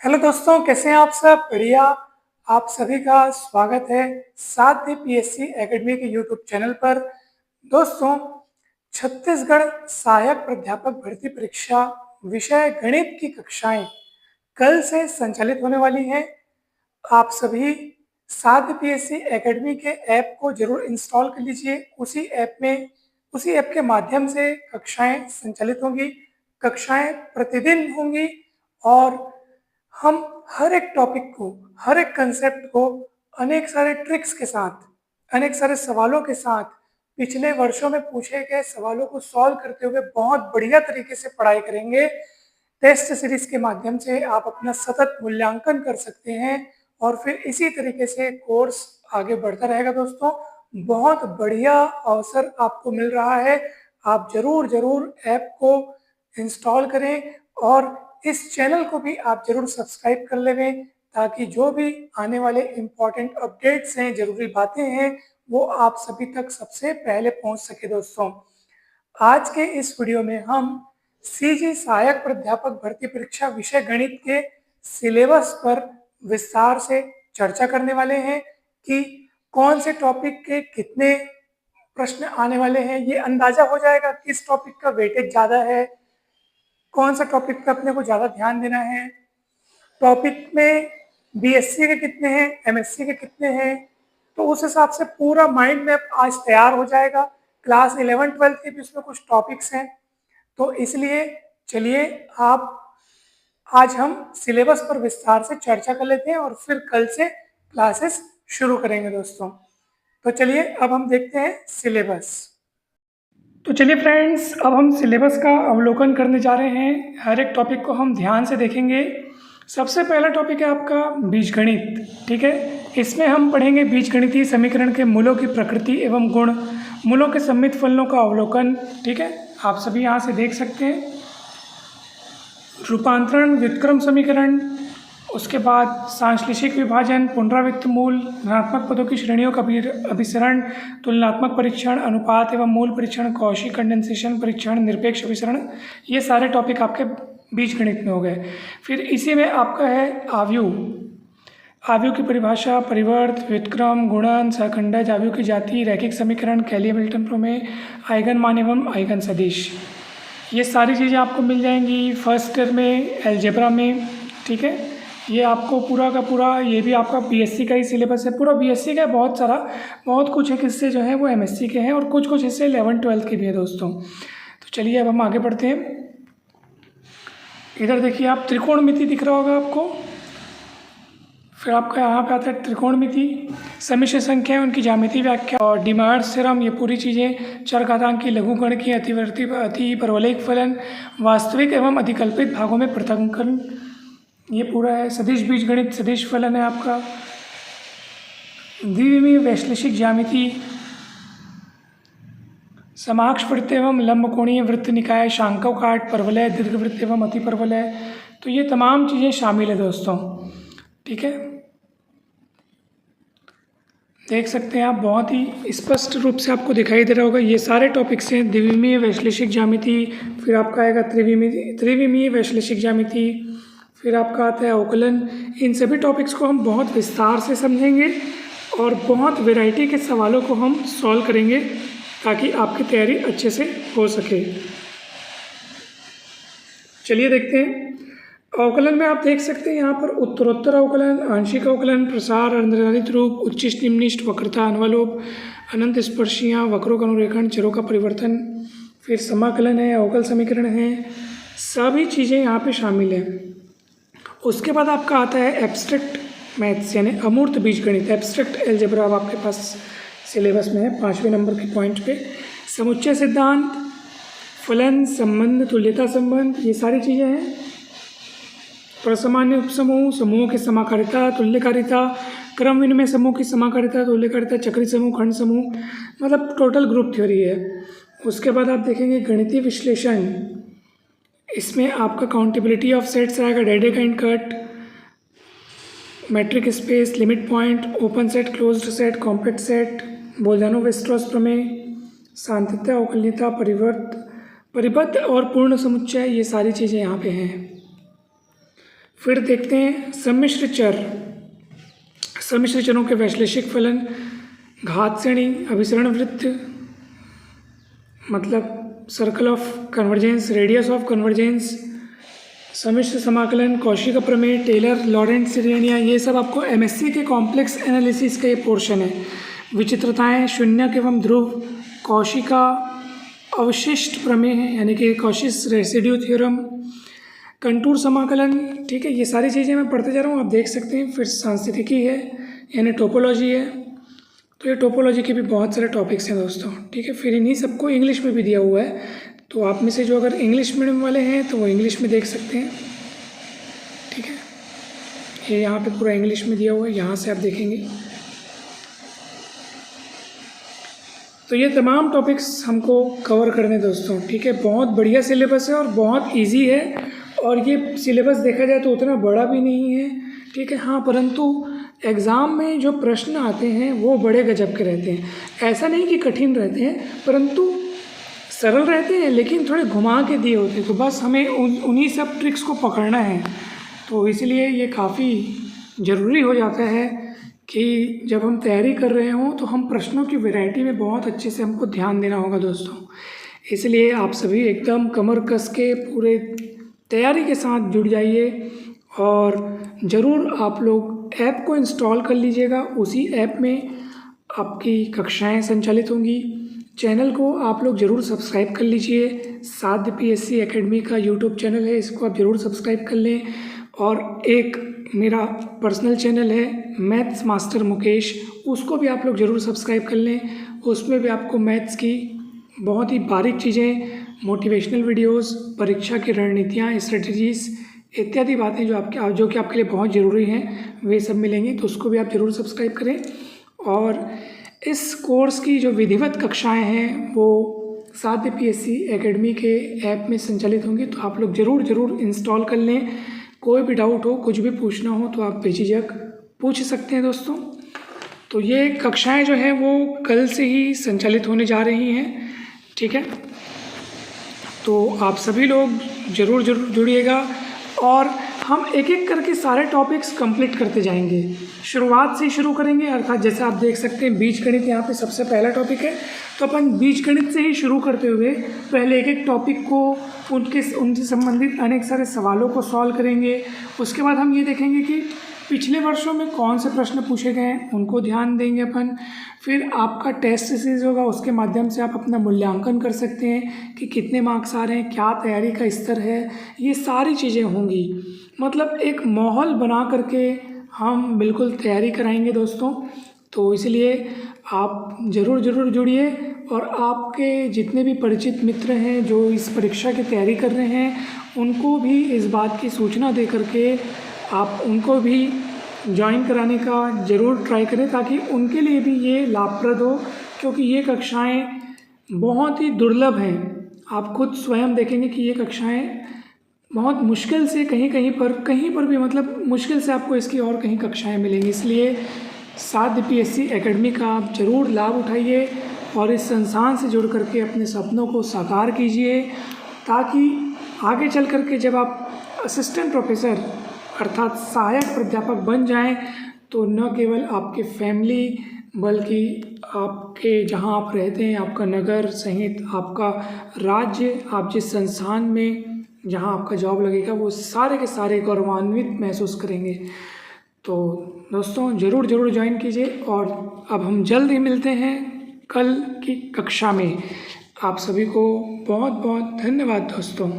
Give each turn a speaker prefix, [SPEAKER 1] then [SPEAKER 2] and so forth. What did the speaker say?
[SPEAKER 1] Hello दोस्तों, कैसे हैं आप सब? बढ़िया। आप सभी का स्वागत है साथ ही पीएससी एकेडमी के यूट्यूब चैनल पर। दोस्तों, छत्तीसगढ़ सहायक प्राध्यापक भर्ती परीक्षा विषय गणित की कक्षाएं कल से संचालित होने वाली हैं। आप सभी साथ पीएससी एकेडमी के ऐप को जरूर इंस्टॉल कर लीजिए। उसी ऐप के माध्यम से कक्षाएं संचालित होंगी। कक्षाएं प्रतिदिन होंगी और हम हर एक टॉपिक को, हर एक कंसेप्ट को अनेक सारे ट्रिक्स के साथ, अनेक सारे सवालों के साथ, पिछले वर्षों में पूछे गए सवालों को सॉल्व करते हुए बहुत बढ़िया तरीके से पढ़ाई करेंगे। टेस्ट सीरीज के माध्यम से आप अपना सतत मूल्यांकन कर सकते हैं और फिर इसी तरीके से कोर्स आगे बढ़ता रहेगा। दोस्तों, बहुत बढ़िया अवसर आपको मिल रहा है। आप जरूर जरूर ऐप को इंस्टॉल करें और इस चैनल को भी आप जरूर सब्सक्राइब कर लें ताकि जो भी आने वाले इम्पोर्टेंट अपडेट्स हैं, जरूरी बातें हैं, वो आप सभी तक सबसे पहले पहुंच सके। दोस्तों, आज के इस वीडियो में हम सीजी सहायक प्राध्यापक भर्ती परीक्षा विषय गणित के सिलेबस पर विस्तार से चर्चा करने वाले हैं कि कौन से टॉपिक के कितने प्रश्न आने वाले हैं। ये अंदाजा हो जाएगा किस टॉपिक का वेटेज ज़्यादा है, कौन सा टॉपिक पे अपने को ज़्यादा ध्यान देना है, टॉपिक में बीएससी के कितने हैं, एमएससी के कितने हैं। तो उस हिसाब से पूरा माइंड मैप आज तैयार हो जाएगा। क्लास 11-12 के भी उसमें कुछ टॉपिक्स हैं, तो इसलिए चलिए आप आज हम सिलेबस पर विस्तार से चर्चा कर लेते हैं और फिर कल से क्लासेस शुरू करेंगे। दोस्तों, तो चलिए अब हम देखते हैं सिलेबस। तो चलिए फ्रेंड्स, अब हम सिलेबस का अवलोकन करने जा रहे हैं। हर एक टॉपिक को हम ध्यान से देखेंगे। सबसे पहला टॉपिक है आपका बीजगणित। ठीक है, इसमें हम पढ़ेंगे बीजगणितीय समीकरण के मूलों की प्रकृति एवं गुण, मूलों के सम्मित फलनों का अवलोकन। ठीक है, आप सभी यहाँ से देख सकते हैं। रूपांतरण, व्युत्क्रम समीकरण, उसके बाद सांश्लेषिक विभाजन, पुनरावृत्त मूल, धनात्मक पदों की श्रेणियों का अभिसरण, तुलनात्मक परीक्षण, अनुपात एवं मूल परीक्षण, कौशी कंडेंसेशन परीक्षण, निरपेक्ष अभिसरण, ये सारे टॉपिक आपके बीजगणित में हो गए। फिर इसी में आपका है आव्यूह की परिभाषा, परिवर्त, व्युत्क्रम, गुणन, सहखंडज, आव्यूह की जाति, रैखिक समीकरण, कैली-हैमिल्टन प्रमेय, आइगन मान एवं आइगन सदिश, ये सारी चीज़ें आपको मिल जाएंगी फर्स्ट ईयर में एलजेब्रा में। ठीक है, ये आपको पूरा का पूरा, ये भी आपका बीएससी का ही सिलेबस है, पूरा बीएससी का है। बहुत कुछ एक हिस्से जो है वो एमएससी के हैं और कुछ हिस्से 11-12 के भी है। दोस्तों, तो चलिए अब हम आगे बढ़ते हैं। इधर देखिए, आप त्रिकोणमिति दिख रहा होगा आपको। फिर आपका यहाँ पे आता है त्रिकोणमिति, सम्मिश्र संख्या, उनकी ज्यामितीय व्याख्या और डिमार्स थ्योरम, ये पूरी चीज़ें, चरघातांक की, लघुगण की, अति परवलयिक फलन, वास्तविक एवं अधिकल्पित भागों में पृथक्करण, ये पूरा है। सदिश बीजगणित, सदिश फलन है आपका। द्विविमीय वैश्लेषिक ज्यामिति, समाक्ष वृत्त एवं लंबकोणीय वृत्त निकाय, शांकवकाट, परवलय, दीर्घवृत्त एवं अति परवलय, तो ये तमाम चीज़ें शामिल है। दोस्तों, ठीक है, देख सकते हैं आप, बहुत ही स्पष्ट रूप से आपको दिखाई दे रहा होगा। ये सारे टॉपिक्स हैं। द्विविमीय वैश्लेषिक ज्यामिति, फिर आपका आएगा त्रिविमीय वैश्लेषिक ज्यामिति, फिर आपका आता है अवकलन। इन सभी टॉपिक्स को हम बहुत विस्तार से समझेंगे और बहुत वैरायटी के सवालों को हम सॉल्व करेंगे ताकि आपकी तैयारी अच्छे से हो सके। चलिए देखते हैं। अवकलन में आप देख सकते हैं यहाँ पर उत्तरोत्तर अवकलन, आंशिक अवकलन, प्रसार, निर्धारित रूप, उच्चिष्ट निम्निष्ट, वक्रता, अनवलोप, अनंत स्पर्शियाँ, वक्रों का अनुरेखण, चरों का परिवर्तन, फिर समाकलन है, अवकल समीकरण है, सभी चीज़ें यहाँ पे शामिल हैं। उसके बाद आपका आता है एब्स्ट्रैक्ट मैथ्स यानी अमूर्त बीजगणित, एब्स्ट्रैक्ट एलजेब्रा, अब आपके पास सिलेबस में है 5वें नंबर के पॉइंट पे। समुच्चय सिद्धांत, फलन, संबंध, तुल्यता संबंध, ये सारी चीज़ें हैं। प्रसामान्य उपसमूह, समूहों की समाकारिता, तुल्यकारिता, क्रम विनिमय समूह की समाकारिता, तुल्यकारिता, चक्री समूह, खंड समूह, मतलब टोटल ग्रुप थ्योरी है। उसके बाद आप देखेंगे गणितीय विश्लेषण, इसमें आपका काउंटेबिलिटी ऑफ सेट्स आएगा, Dedekind cut, metric space, limit point, open set, closed set, compact set, Bolzano Weierstrass प्रमेय, सांतत्य, अवकलनीयता, परिबद्ध और पूर्ण समुच्चय, ये सारी चीज़ें यहाँ पे हैं। फिर देखते हैं सम्मिश्र चर, सम्मिश्र चरों के वैश्लेषिक फलन, घात श्रेणी, अभिसरण वृत्त मतलब circle of convergence, radius of convergence, सम्मिश्र समाकलन, कौशी का प्रमेय, टेलर लॉरेंट श्रेणियाँ, ये सब आपको एमएससी के कॉम्प्लेक्स एनालिसिस का ये पोर्शन है। विचित्रताएं, शून्यक एवं ध्रुव, कौशी का अवशिष्ट प्रमेय है यानी कि कौशिश रेसिड्यू थ्योरम, कंटूर समाकलन, ठीक है, ये सारी चीज़ें मैं पढ़ते जा रहा हूँ, आप देख सकते हैं। फिर सांख्यिकी है यानी टोपोलॉजी है, तो ये टोपोलॉजी के भी बहुत सारे टॉपिक्स हैं दोस्तों, ठीक है। फिर इन्हीं सबको इंग्लिश में भी दिया हुआ है, तो आप में से जो अगर इंग्लिश मीडियम वाले हैं तो वो इंग्लिश में देख सकते हैं, ठीक है। ये यहाँ पे पूरा इंग्लिश में दिया हुआ है, यहाँ से आप देखेंगे। तो ये तमाम टॉपिक्स हमको कवर करने दोस्तों, ठीक है। बहुत बढ़िया सिलेबस है और बहुत इजी है, और ये सिलेबस देखा जाए तो उतना बड़ा भी नहीं है, ठीक है। हाँ, परंतु एग्ज़ाम में जो प्रश्न आते हैं वो बड़े गजब के रहते हैं। ऐसा नहीं कि कठिन रहते हैं, परंतु सरल रहते हैं, लेकिन थोड़े घुमा के दिए होते हैं, तो बस हमें उन्हीं सब ट्रिक्स को पकड़ना है। तो इसलिए ये काफ़ी ज़रूरी हो जाता है कि जब हम तैयारी कर रहे हों तो हम प्रश्नों की वैरायटी में बहुत अच्छे से हमको ध्यान देना होगा दोस्तों। इसलिए आप सभी एकदम कमर कस के पूरे तैयारी के साथ जुड़ जाइए, और ज़रूर आप लोग ऐप को इंस्टॉल कर लीजिएगा। उसी ऐप में आपकी कक्षाएं संचालित होंगी। चैनल को आप लोग ज़रूर सब्सक्राइब कर लीजिए। साध्य पीएससी एकेडमी का यूट्यूब चैनल है, इसको आप ज़रूर सब्सक्राइब कर लें। और एक मेरा पर्सनल चैनल है मैथ्स मास्टर मुकेश, उसको भी आप लोग ज़रूर सब्सक्राइब कर लें। उसमें भी आपको मैथ्स की बहुत ही बारीक चीज़ें, मोटिवेशनल वीडियोस, परीक्षा की रणनीतियाँ, स्ट्रेटजीज़ इत्यादि बातें जो कि आपके लिए बहुत ज़रूरी हैं, वे सब मिलेंगी, तो उसको भी आप ज़रूर सब्सक्राइब करें। और इस कोर्स की जो विधिवत कक्षाएं हैं वो साध्य पीएससी एकेडमी के ऐप में संचालित होंगी, तो आप लोग ज़रूर इंस्टॉल कर लें। कोई भी डाउट हो, कुछ भी पूछना हो तो आप बेझिझक पूछ सकते हैं दोस्तों। तो ये कक्षाएं जो हैं वो कल से ही संचालित होने जा रही हैं, ठीक है। तो आप सभी लोग ज़रूर जुड़िएगा, और हम एक एक करके सारे टॉपिक्स कंप्लीट करते जाएंगे। शुरुआत से ही शुरू करेंगे, अर्थात जैसे आप देख सकते हैं बीजगणित यहाँ पे सबसे पहला टॉपिक है, तो अपन बीजगणित से ही शुरू करते हुए पहले एक एक टॉपिक को उनसे संबंधित अनेक सारे सवालों को सॉल्व करेंगे। उसके बाद हम ये देखेंगे कि पिछले वर्षों में कौन से प्रश्न पूछे गए हैं, उनको ध्यान देंगे अपन। फिर आपका टेस्ट सीरीज होगा, उसके माध्यम से आप अपना मूल्यांकन कर सकते हैं कि कितने मार्क्स आ रहे हैं, क्या तैयारी का स्तर है, ये सारी चीज़ें होंगी। मतलब एक माहौल बना करके हम बिल्कुल तैयारी कराएंगे दोस्तों। तो इसलिए आप ज़रूर जुड़िए, और आपके जितने भी परिचित मित्र हैं जो इस परीक्षा की तैयारी कर रहे हैं, उनको भी इस बात की सूचना दे करके आप उनको भी ज्वाइन कराने का ज़रूर ट्राई करें, ताकि उनके लिए भी ये लाभप्रद हो, क्योंकि ये कक्षाएं बहुत ही दुर्लभ हैं। आप खुद स्वयं देखेंगे कि ये कक्षाएं बहुत मुश्किल से कहीं पर भी मतलब मुश्किल से आपको इसकी और कहीं कक्षाएं मिलेंगी। इसलिए साध्य पीएससी एकेडमी का आप ज़रूर लाभ उठाइए और इस संस्थान से जुड़ करके अपने सपनों को साकार कीजिए, ताकि आगे चल करके जब आप असिस्टेंट प्रोफेसर अर्थात सहायक प्राध्यापक बन जाएं, तो न केवल आपके फैमिली बल्कि आपके जहां आप रहते हैं, आपका नगर सहित आपका राज्य, आप जिस संस्थान में जहां आपका जॉब लगेगा, वो सारे के सारे गौरवान्वित महसूस करेंगे। तो दोस्तों ज़रूर ज्वाइन कीजिए, और अब हम जल्द ही मिलते हैं कल की कक्षा में। आप सभी को बहुत बहुत धन्यवाद दोस्तों।